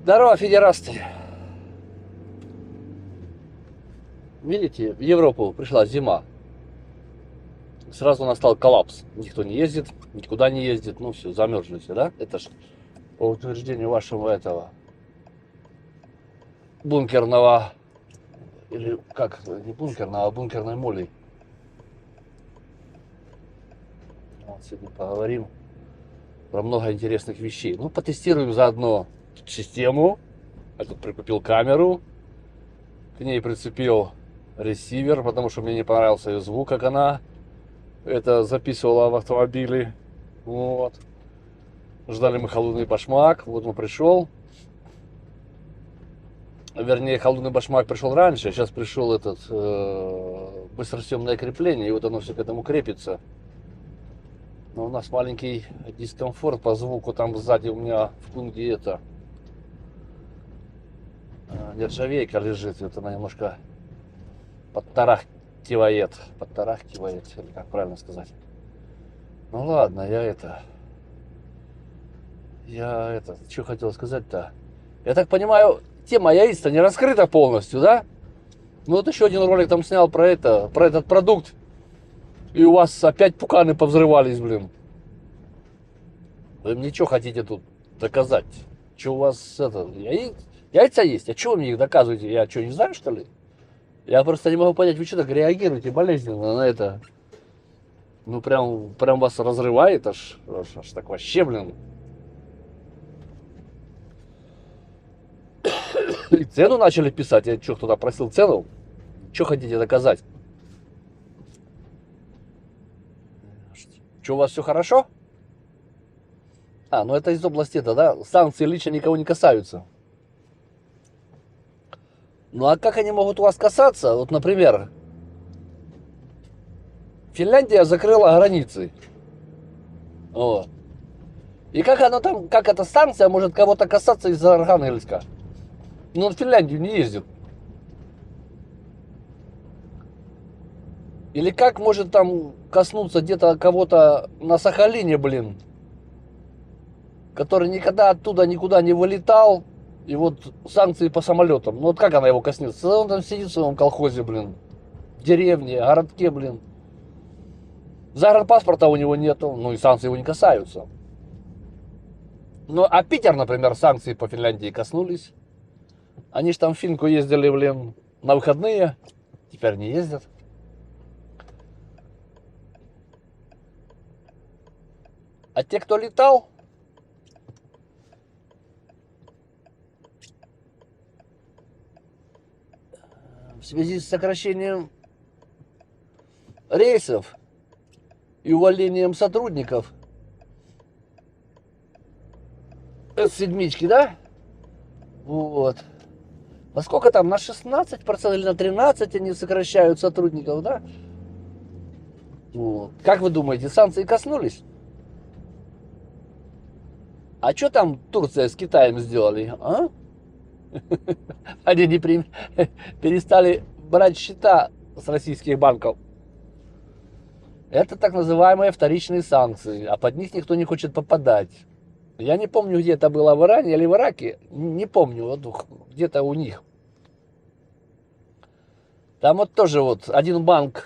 Здорово, федерасты. Видите, в Европу пришла зима. Сразу настал коллапс. Никто не ездит, никуда не ездит. Ну все, замерзли все, да? Это ж по утверждению вашего этого бункерного, или как, не бункерного, а бункерной моли. Вот сегодня поговорим про много интересных вещей. Ну, потестируем заодно систему. Я тут прикупил камеру, к ней прицепил ресивер, потому что мне не понравился ее звук, как она это записывала в автомобиле. Вот. Ждали мы холодный башмак. Вот он пришел. Вернее, холодный башмак пришел раньше. Сейчас пришел этот быстросъемное крепление. И вот оно все к этому крепится. Но у нас маленький дискомфорт по звуку. Там сзади у меня в кунге это нержавейка лежит. Вот она немножко подтарахтивает. Подтарахтивает, или как правильно сказать. Ну ладно, что хотел сказать-то? Я так понимаю, тема яиц-то не раскрыта полностью, да? Ну вот еще один ролик там снял про этот продукт. И у вас опять пуканы повзрывались, блин. Вы мне что хотите тут доказать? Что у вас яйца есть? А что вы мне их доказываете? Я что, не знаю, что ли? Я просто не могу понять, вы что так реагируете болезненно на это? Ну прям вас разрывает аж так вообще, блин. И цену начали писать. Я что, кто-то просил цену? Что хотите доказать? Что, у вас все хорошо? Ну это из области это, да? Санкции лично никого не касаются. Ну а как они могут у вас касаться? Вот, например, Финляндия закрыла границы. Вот. И как оно там, как эта санкция может кого-то касаться из-за Архангельска? Ну, он в Финляндию не ездит. Или как может там коснуться где-то кого-то на Сахалине, блин, который никогда оттуда никуда не вылетал, и вот санкции по самолетам. Ну вот как она его коснется? Он там сидит в своем колхозе, блин, в деревне, городке, блин. Загранпаспорта у него нету, ну и санкции его не касаются. Ну а Питер, например, санкции по Финляндии коснулись. Они же там в Финку ездили, блин, на выходные, теперь не ездят. А те, кто летал, в связи с сокращением рейсов и увольнением сотрудников С7, да? Вот. Во сколько там? На 16% или на 13% они сокращают сотрудников, да? Вот. Как вы думаете, санкции коснулись? А что там Турция с Китаем сделали, а? Они не перестали брать счета с российских банков. Это так называемые вторичные санкции, а под них никто не хочет попадать. Я не помню, где это было, в Иране или в Ираке, не помню, вот где-то у них. Там вот тоже вот один банк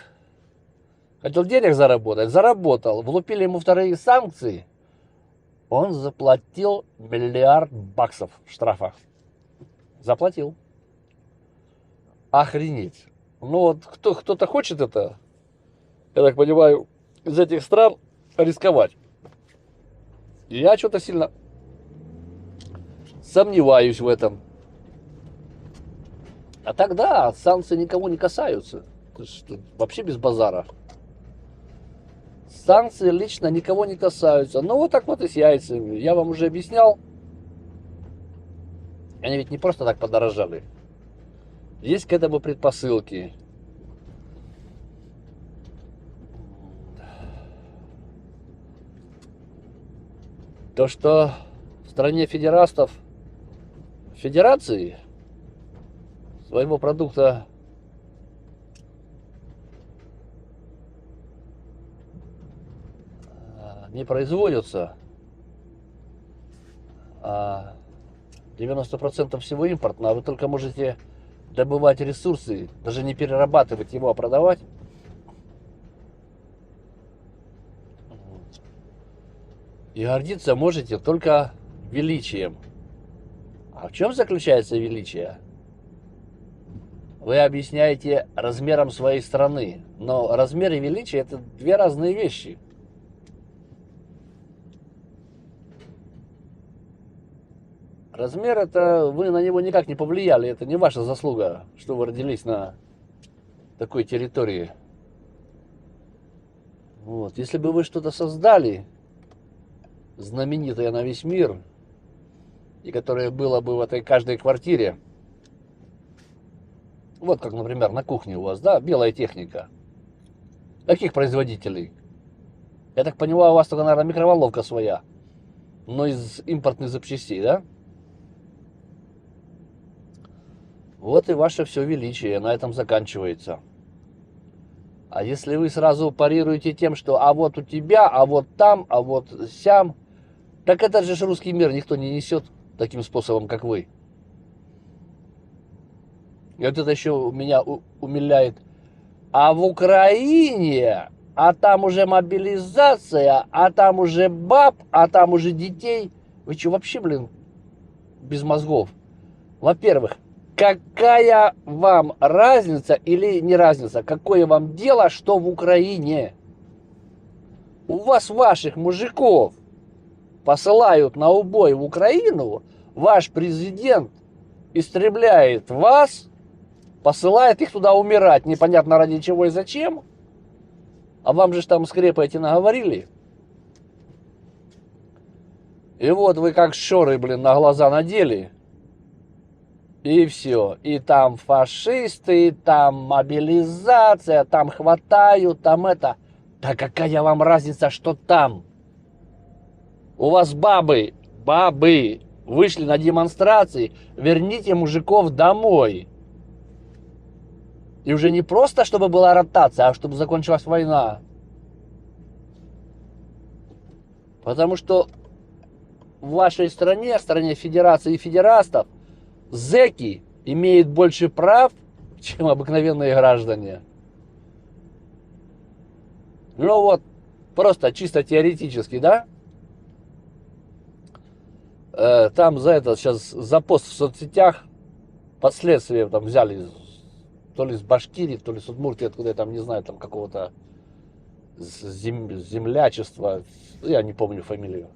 хотел денег заработать, заработал, влупили ему вторые санкции, он заплатил $1 миллиард штрафа. Заплатил. Охренеть. Ну вот кто-то хочет это, я так понимаю, из этих стран рисковать. И я что-то сильно сомневаюсь в этом. А тогда санкции никого не касаются. Вообще без базара. Санкции лично никого не касаются. Ну вот так вот и с яйцами. Я вам уже объяснял. Они ведь не просто так подорожали. Есть к этому предпосылки. То, что в стране федерастов, федерации, своего продукта не производятся, а 90% всего импортно, а вы только можете добывать ресурсы, даже не перерабатывать его, а продавать. И гордиться можете только величием. А в чем заключается величие? Вы объясняете размером своей страны, но размер и величие – это две разные вещи. Размер – это вы на него никак не повлияли, это не ваша заслуга, что вы родились на такой территории. Вот. Если бы вы что-то создали, знаменитое на весь мир, и которое было бы в этой каждой квартире, вот как, например, на кухне у вас, да, белая техника. Каких производителей? Я так понимаю, у вас только, наверное, микроволновка своя, но из импортных запчастей, да? Вот и ваше все величие на этом заканчивается. А если вы сразу парируете тем, что а вот у тебя, а вот там, а вот сям, так этот же русский мир никто не несет таким способом, как вы. И вот это еще меня умиляет. А в Украине, а там уже мобилизация, а там уже баб, а там уже детей. Вы что, вообще, блин, без мозгов? Во-первых, какая вам разница или не разница? Какое вам дело, что в Украине? У вас ваших мужиков посылают на убой в Украину, ваш президент истребляет вас, посылает их туда умирать, непонятно ради чего и зачем. А вам же там скрепы эти наговорили. И вот вы как шоры, блин, на глаза надели. И все. И там фашисты, и там мобилизация, там хватают, там это. Да какая вам разница, что там? У вас бабы вышли на демонстрации, верните мужиков домой. И уже не просто, чтобы была ротация, а чтобы закончилась война. Потому что в вашей стране, стране федерации и федерастов, зэки имеют больше прав, чем обыкновенные граждане. Ну вот, просто чисто теоретически, да? Там за это сейчас за пост в соцсетях под следствием там взяли то ли с Башкирии, то ли с Удмуртии, откуда я там не знаю, там какого-то землячества, я не помню фамилию.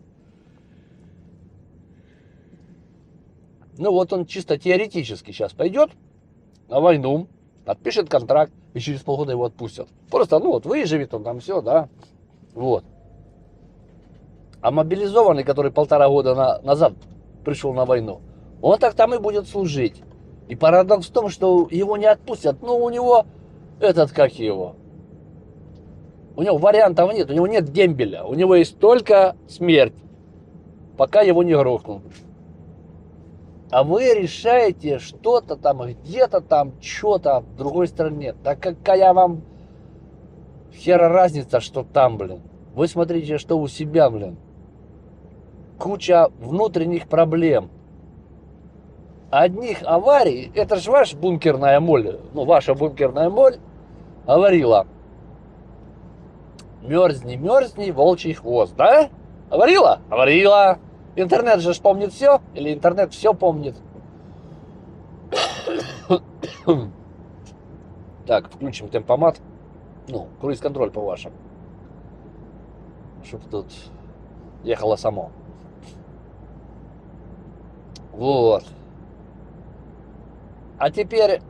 Ну вот он чисто теоретически сейчас пойдет на войну, подпишет контракт, и через полгода его отпустят. Просто, ну вот, выживет он там все, да, вот. А мобилизованный, который 1,5 года назад пришел на войну, он так там и будет служить. И парадокс в том, что его не отпустят. Ну, у него как его? У него вариантов нет, у него нет дембеля. У него есть только смерть, пока его не грохнут. А вы решаете что-то там, где-то там, что-то в другой стране. Да какая вам хера разница, что там, блин. Вы смотрите, что у себя, блин. Куча внутренних проблем. Одних аварий, это же ваша бункерная моль, ну, ваша бункерная моль говорила: мерзни, волчий хвост, да? Говорила? Говорила. Интернет же помнит все, или интернет все помнит. Так, включим темпомат. Ну, круиз-контроль по вашим. Чтоб тут ехало само. Вот. А теперь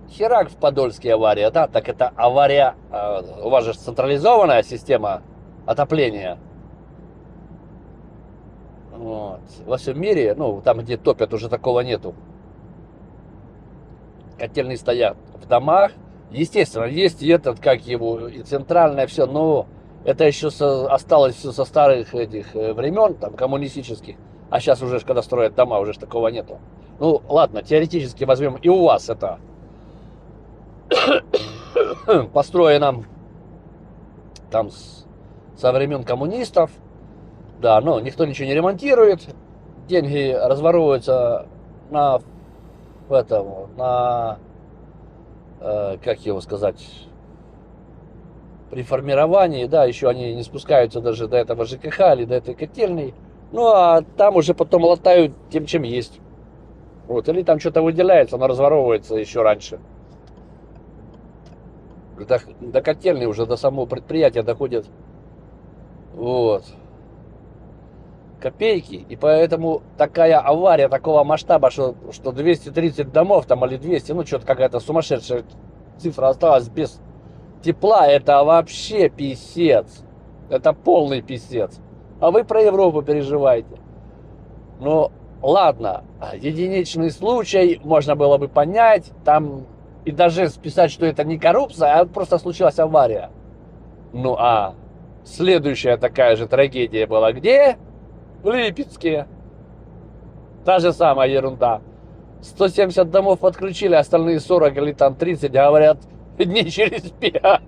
херак в Подольске авария, да? Так это авария, у вас же централизованная система отопления. Вот. Во всем мире, ну, там, где топят, уже такого нету. Котельные стоят в домах. Естественно, есть и этот, как его, и центральное все, но это еще осталось все со старых этих времен, там, коммунистических. А сейчас уже, когда строят дома, уже такого нету. Ну, ладно, теоретически возьмем, и у вас это построено там со времен коммунистов. Да, но никто ничего не ремонтирует. деньги разворовываются на этом, на, как его сказать, при формировании, да, еще они не спускаются даже до этого ЖКХ или до этой котельной. Ну, а там уже потом латают тем, чем есть. Вот, или там что-то выделяется, оно разворовывается еще раньше. До котельной уже, до самого предприятия доходят, вот, копейки. И поэтому такая авария такого масштаба, что 230 домов там или 200, ну, что-то какая-то сумасшедшая цифра осталась без тепла, это вообще писец. Это полный писец. А вы про Европу переживаете. Ну, ладно, единичный случай, можно было бы понять, там, и даже списать, что это не коррупция, а просто случилась авария. Ну, а следующая такая же трагедия была где? В Липецке. Та же самая ерунда. 170 домов подключили, остальные 40 или там 30, говорят, дней через 5.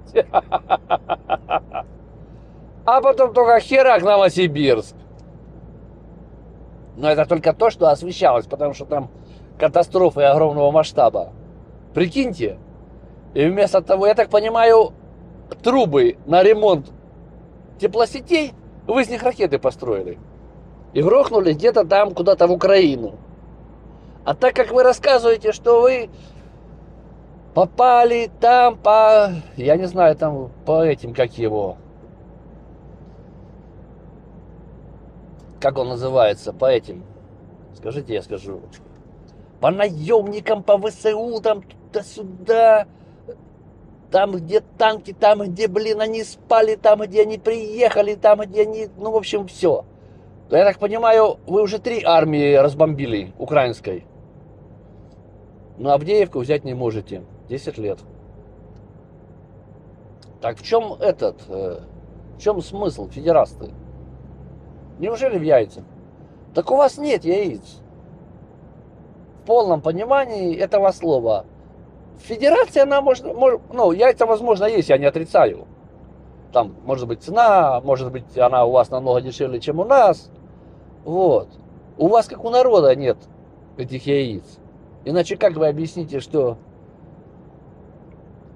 А потом только херак Новосибирск. Но это только то, что освещалось, потому что там катастрофы огромного масштаба. Прикиньте. И вместо того, я так понимаю, трубы на ремонт теплосетей, вы из них ракеты построили. И грохнули где-то там, куда-то в Украину. А так как вы рассказываете, что вы попали там по, я не знаю, там по этим, как его, как он называется, по этим, скажите, я скажу, по наемникам, по ВСУ, там туда-сюда, там, где танки, там, где, блин, они спали, там, где они приехали, там, где они, ну, в общем, все. Я так понимаю, вы уже 3 армии разбомбили, украинской. Но Авдеевку взять не можете. 10 лет. Так в чем в чем смысл, федерасты? Неужели в яйцах? Так у вас нет яиц. В полном понимании этого слова. Федерация, она ну, яйца, возможно, есть, я не отрицаю. Там, может быть, цена, может быть, она у вас намного дешевле, чем у нас. Вот. У вас, как у народа, нет этих яиц. Иначе как вы объясните, что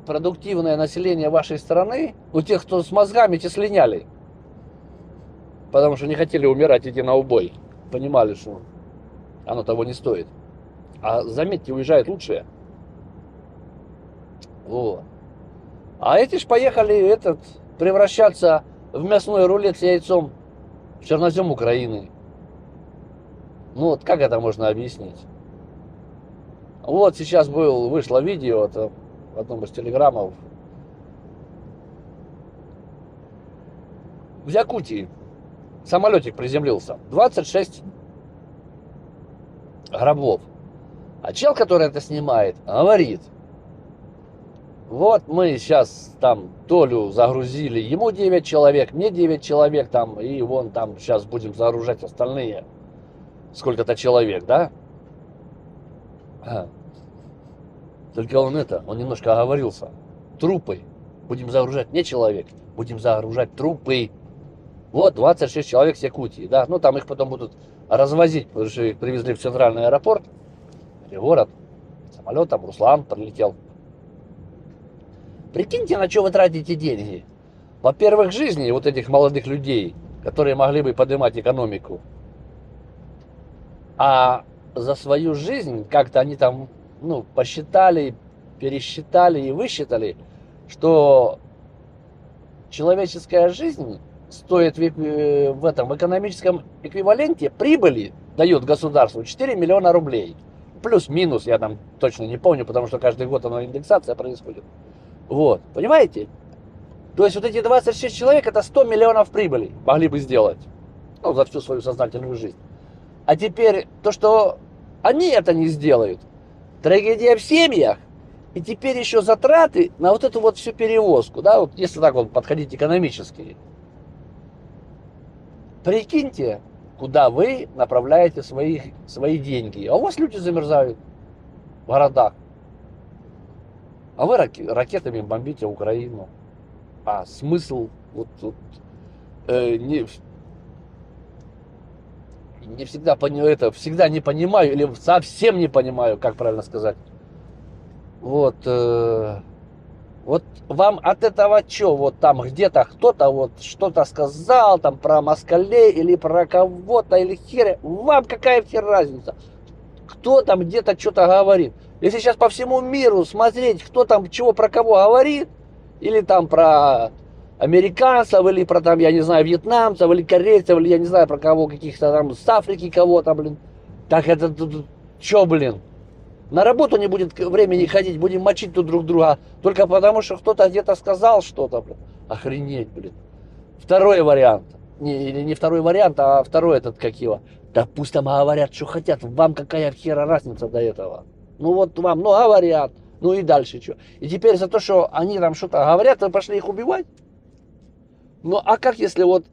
продуктивное население вашей страны, у тех, кто с мозгами, те слиняли. Потому что не хотели умирать, идти на убой. Понимали, что оно того не стоит. А заметьте, уезжают лучшие. Вот. А эти ж поехали превращаться в мясной рулет с яйцом в чернозем Украины. Ну вот как это можно объяснить? Вот сейчас вышло видео в одном из телеграммов. В Якутии самолетик приземлился. 26 гробов. А чел, который это снимает, говорит: вот мы сейчас там Толю загрузили, ему 9 человек, мне 9 человек там, и вон там сейчас будем загружать остальные сколько-то человек, да? Только он немножко оговорился. Трупы. Будем загружать не человек, будем загружать трупы. Вот 26 человек с Якутии, да? Ну там их потом будут развозить, потому что их привезли в центральный аэропорт, или город, самолетом, Руслан прилетел. Прикиньте, на что вы тратите деньги. Во-первых, жизни вот этих молодых людей, которые могли бы поднимать экономику. А за свою жизнь как-то они там, ну, посчитали, пересчитали и высчитали, что человеческая жизнь стоит в экономическом эквиваленте прибыли, дает государству 4 миллиона рублей. Плюс-минус, я там точно не помню, потому что каждый год оно индексация происходит. Вот, понимаете? То есть вот эти 26 человек, это 100 миллионов прибыли могли бы сделать. Ну, за всю свою сознательную жизнь. А теперь то, что они это не сделают, трагедия в семьях, и теперь еще затраты на вот эту вот всю перевозку, да, вот если так вот подходить экономически. Прикиньте, куда вы направляете свои деньги. А у вас люди замерзают в городах. А вы ракетами бомбите Украину. А смысл не всегда понимаю это, всегда не понимаю или совсем не понимаю, как правильно сказать. Вот, вот вам от этого что, вот там где-то кто-то вот что-то сказал там про москалей или про кого-то или херя, вам какая хер разница? Кто там где-то что-то говорит? Если сейчас по всему миру смотреть, кто там чего про кого говорит, или там про американцев, или про там, я не знаю, вьетнамцев, или корейцев, или я не знаю про кого, каких-то там с Африки кого-то, блин. Так это что, блин? На работу не будет времени ходить, будем мочить тут друг друга, только потому что кто-то где-то сказал что-то, блин. Охренеть, блин. Второй вариант. Или не второй вариант, а второй этот, как его. Да пусть там говорят, что хотят. Вам какая хера разница до этого? Ну вот вам, ну говорят. Ну и дальше что? И теперь за то, что они там что-то говорят, вы пошли их убивать? Ну а как если вот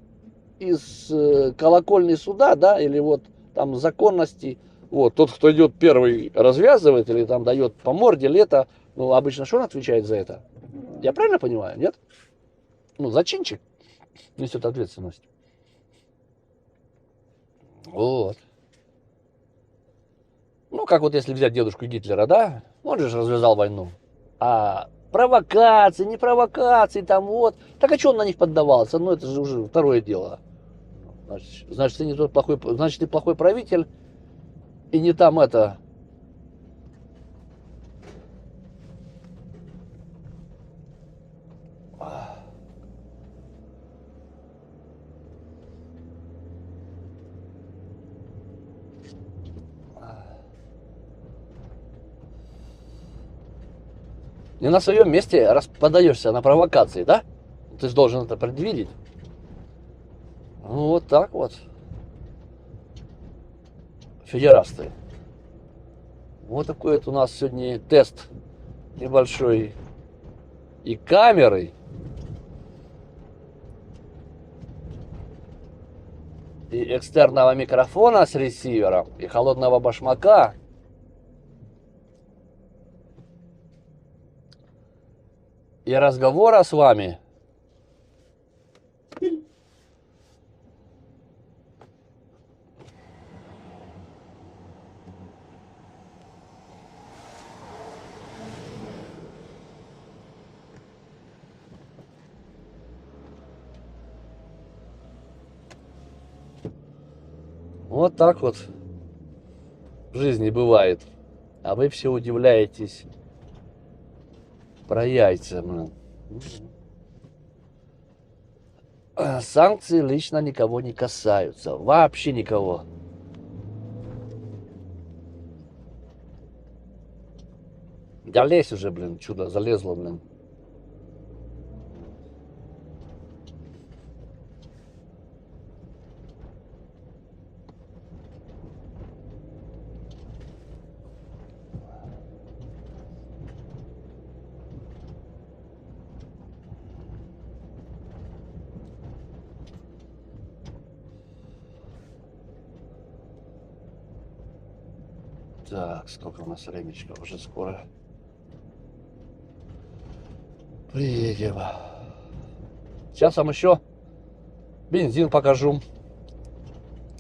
из колокольни суда, да, или вот там законности, вот тот, кто идет первый, развязывает или там дает по морде лето, ну обычно что он отвечает за это? Я правильно понимаю, нет? Ну зачинчик несет ответственность. Вот. Ну, как вот если взять дедушку Гитлера, да? Он же развязал войну. А провокации, не провокации, там вот. Так а что он на них поддавался? Ну, это же уже второе дело. Значит, ты не тот плохой, значит, ты плохой правитель. И не там это. Не на своем месте подаешься на провокации, да? Ты же должен это предвидеть. Ну, вот так вот. Федерасты. Вот такой вот у нас сегодня тест небольшой. И камерой, и экстерного микрофона с ресивером, и холодного башмака. И разговора с вами. Вот так вот в жизни бывает. А вы все удивляетесь про яйца. Санкции лично никого не касаются. Вообще никого. Да лезь уже, блин, чудо, залезло, блин. Так, сколько у нас времечко? Уже скоро приедем. Сейчас вам еще бензин покажу.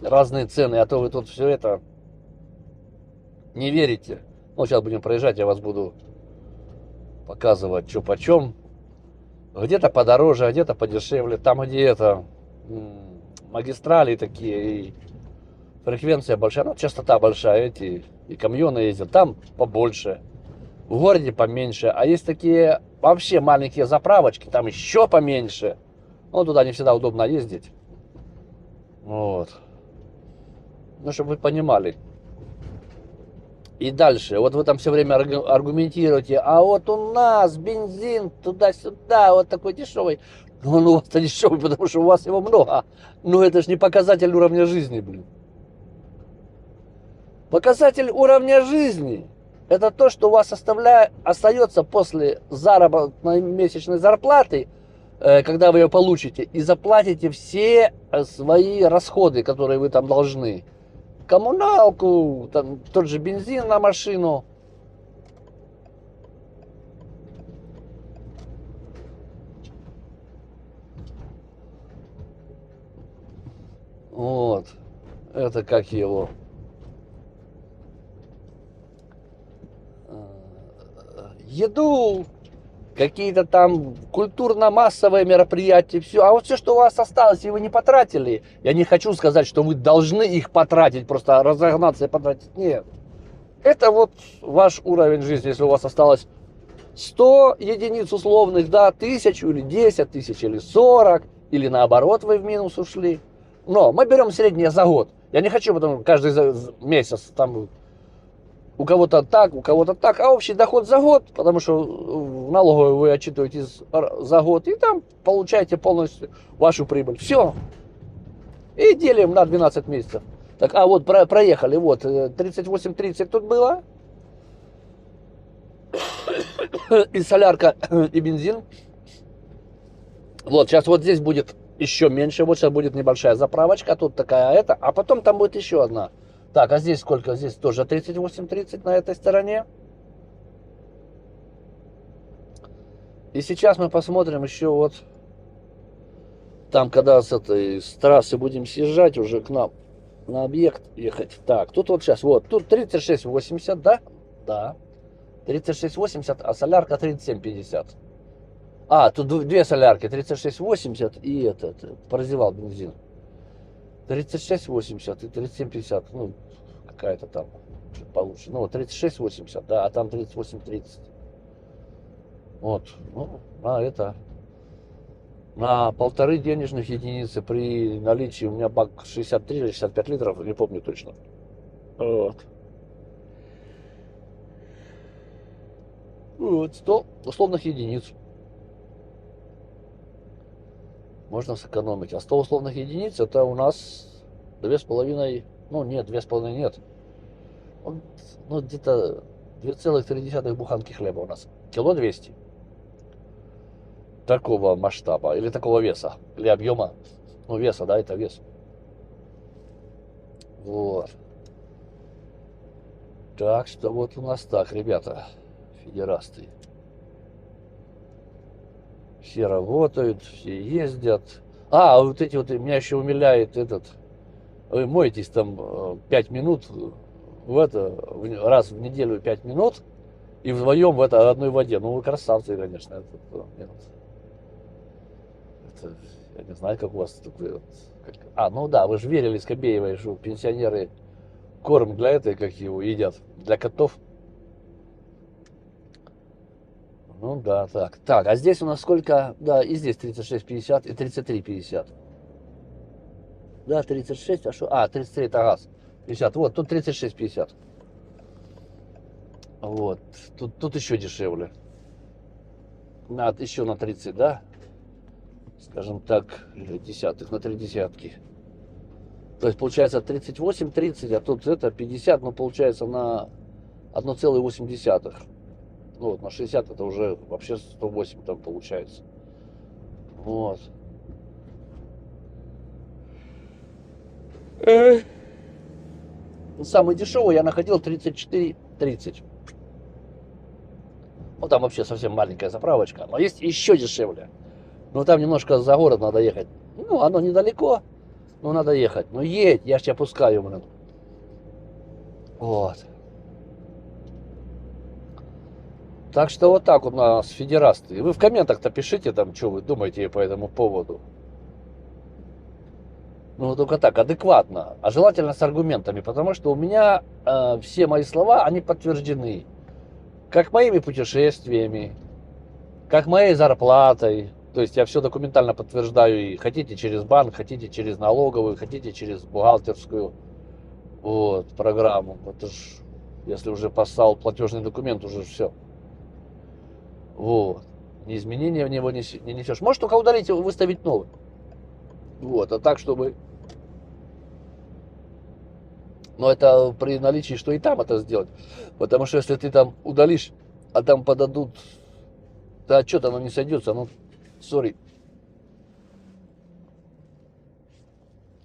Разные цены, а то вы тут все это не верите. Ну, сейчас будем проезжать, я вас буду показывать, что почем. Где-то подороже, а где-то подешевле. Там, где это магистрали такие, и фреквенция большая, ну, частота большая, эти и камьоны ездят, там побольше. В городе поменьше. А есть такие вообще маленькие заправочки, там еще поменьше. Ну, туда не всегда удобно ездить. Вот. Ну, чтобы вы понимали. И дальше, вот вы там все время аргументируете, а вот у нас бензин туда-сюда, вот такой дешевый. Ну, он у вас-то дешевый, потому что у вас его много. Но это же не показатель уровня жизни, блин. Показатель уровня жизни – это то, что у вас остается после заработной месячной зарплаты, когда вы ее получите, и заплатите все свои расходы, которые вы там должны. Коммуналку, там, тот же бензин на машину. Вот. это как его, еду, какие-то там культурно-массовые мероприятия, все. А вот все, что у вас осталось, и вы не потратили, я не хочу сказать, что вы должны их потратить, просто разогнаться и потратить. Нет. Это вот ваш уровень жизни, если у вас осталось 100 единиц условных, да, 1000 или 10 тысяч или 40, или наоборот вы в минус ушли. Но мы берем среднее за год. Я не хочу потом каждый месяц там у кого-то так, а общий доход за год, потому что в налоговой вы отчитываетесь за год, и там получаете полностью вашу прибыль. Все. И делим на 12 месяцев. Так, а вот проехали, вот, 38-30 тут было. И солярка, и бензин. Вот, сейчас вот здесь будет еще меньше, вот сейчас будет небольшая заправочка, тут такая это, а потом там будет еще одна. Так, а здесь сколько? Здесь тоже 38-30 на этой стороне. И сейчас мы посмотрим еще вот там, когда с этой с трассы будем съезжать уже к нам на объект ехать. Так, тут вот сейчас, вот, тут 36,80, да? Да. 36,80, а солярка 37,50. А, тут две солярки, 36,80 и этот, прозевал бензин. 36,80 и 37,50, ну, какая-то там чуть получше. Ну, 36,80, да, а там 38,30. Вот, ну, на полторы денежных единицы при наличии у меня бак 63 или 65 литров, не помню точно. Вот. Вот, 100 условных единиц. Можно сэкономить. А 100 условных единиц это у нас 2,5, ну нет, 2,5 нет. Ну где-то 2,3 буханки хлеба у нас. Кило 200. Такого масштаба, или такого веса, или объема. Ну веса, да, это вес. Вот. Так что вот у нас так, ребята, федерасты. Все работают, все ездят. А, вот эти вот, меня еще умиляет этот, вы моетесь там 5 минут, раз в неделю 5 минут, и вдвоем в одной воде. Ну, вы красавцы, конечно. Я не знаю, как у вас такое вот. Ну да, вы же верили Скобеевой, что пенсионеры корм для этой, как его, едят, для котов. Ну да, так. Так, а здесь у нас сколько? Да, и здесь 36,50 и 33,50. Да, 36, а что? А, 33 это газ. 50. Вот, тут 36,50. Вот. Тут еще дешевле. Еще на 30, да? Скажем так, десятых, на 3 десятки. То есть получается 38-30, а тут это 50, ну получается на 1,8. Ну вот, на 60 это уже вообще 108 там получается. Вот. Самый дешевый я находил 34,30. Ну там вообще совсем маленькая заправочка. Но есть еще дешевле. Но там немножко за город надо ехать. Ну, оно недалеко, но надо ехать. Ну едь, я ж тебя пускаю, блин. Вот. Так что вот так вот у нас федерасты. И вы в комментах-то пишите там, что вы думаете по этому поводу. Ну, только так, адекватно. А желательно с аргументами, потому что у меня все мои слова, они подтверждены. Как моими путешествиями, как моей зарплатой. То есть я все документально подтверждаю. И хотите через банк, хотите через налоговую, хотите через бухгалтерскую вот, программу. Это ж, если уже послал платежный документ, уже все. Вот. Ни изменения в него не несешь. Можешь только удалить его, выставить новый. Вот. А так, чтобы... Но это при наличии, что и там это сделать. Потому что если ты там удалишь, а там подадут... Да что-то оно не сойдется, ну, сори.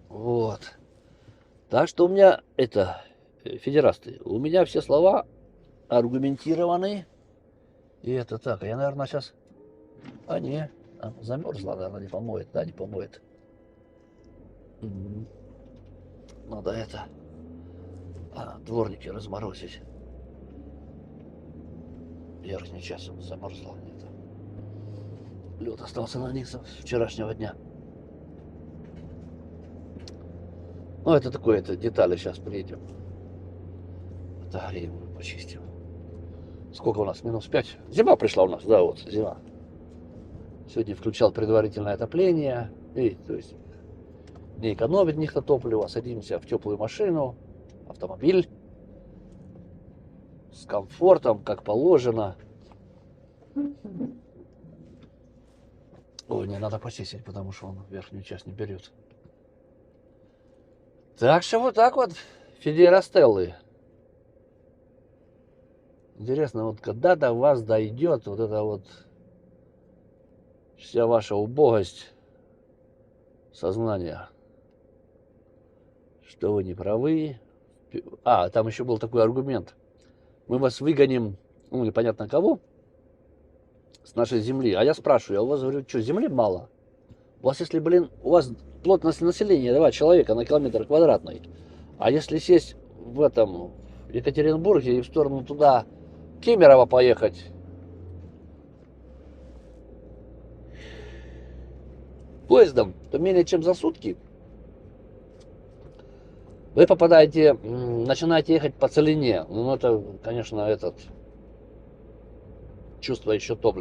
Вот. Так что у меня это, федерасты, у меня все слова аргументированы. И это так, я, наверное, сейчас... А, не, замерзла, наверное, не помоет, да, не помоет. Надо это... дворники разморозить. Верхняя часть замерзла. Лед остался на них с вчерашнего дня. Ну, это такое, это детали. Сейчас приедем. Отогреем, почистим. Сколько у нас? Минус 5. Зима пришла у нас, да, вот, зима. Сегодня включал предварительное отопление. И, то есть, не экономит никто топливо. Садимся в теплую машину, автомобиль. С комфортом, как положено. Ой, не надо почистить, потому что он верхнюю часть не берет. Так что вот так вот, Федерастеллы. Интересно, вот когда до вас дойдет вот эта вот вся ваша убогость сознания, что вы не правы. Там еще был такой аргумент. Мы вас выгоним, ну, непонятно кого, с нашей земли. А я спрашиваю, а у вас, говорю, что, земли мало? У вас, если, у вас плотность населения 2 человека на километр квадратный, а если сесть в этом Екатеринбурге и в сторону туда Кемерово поехать, поездом, то менее чем за сутки вы попадаете, начинаете ехать по целине. Ну, это, конечно, чувство еще то,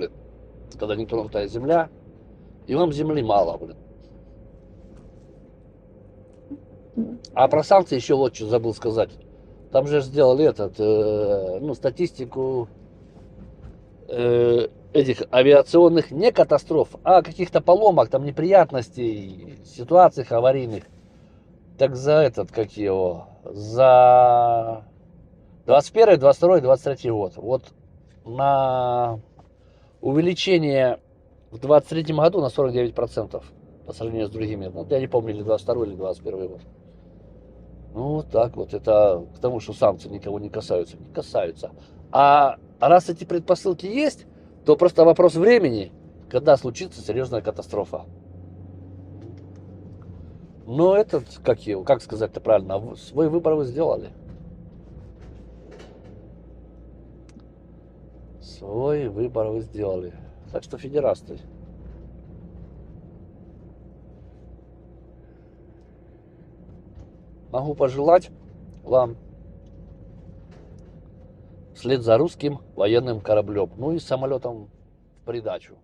когда нетронутая земля, и вам земли мало, А про санкции еще вот что забыл сказать. Там же сделали статистику этих авиационных не катастроф, а каких-то поломок, там неприятностей, ситуаций аварийных. Так за за 21, 22, 23 год. Вот на увеличение в 23 году на 49% по сравнению с другими. Ну, я не помню, или 22 или 21 год. Ну, вот так вот. Это к тому, что санкции никого не касаются. Не касаются. А раз эти предпосылки есть, то просто вопрос времени, когда случится серьезная катастрофа. Но как сказать-то правильно, свой выбор вы сделали. Свой выбор вы сделали. Так что, федерасты, могу пожелать вам вслед за русским военным кораблем, ну и самолетом в придачу.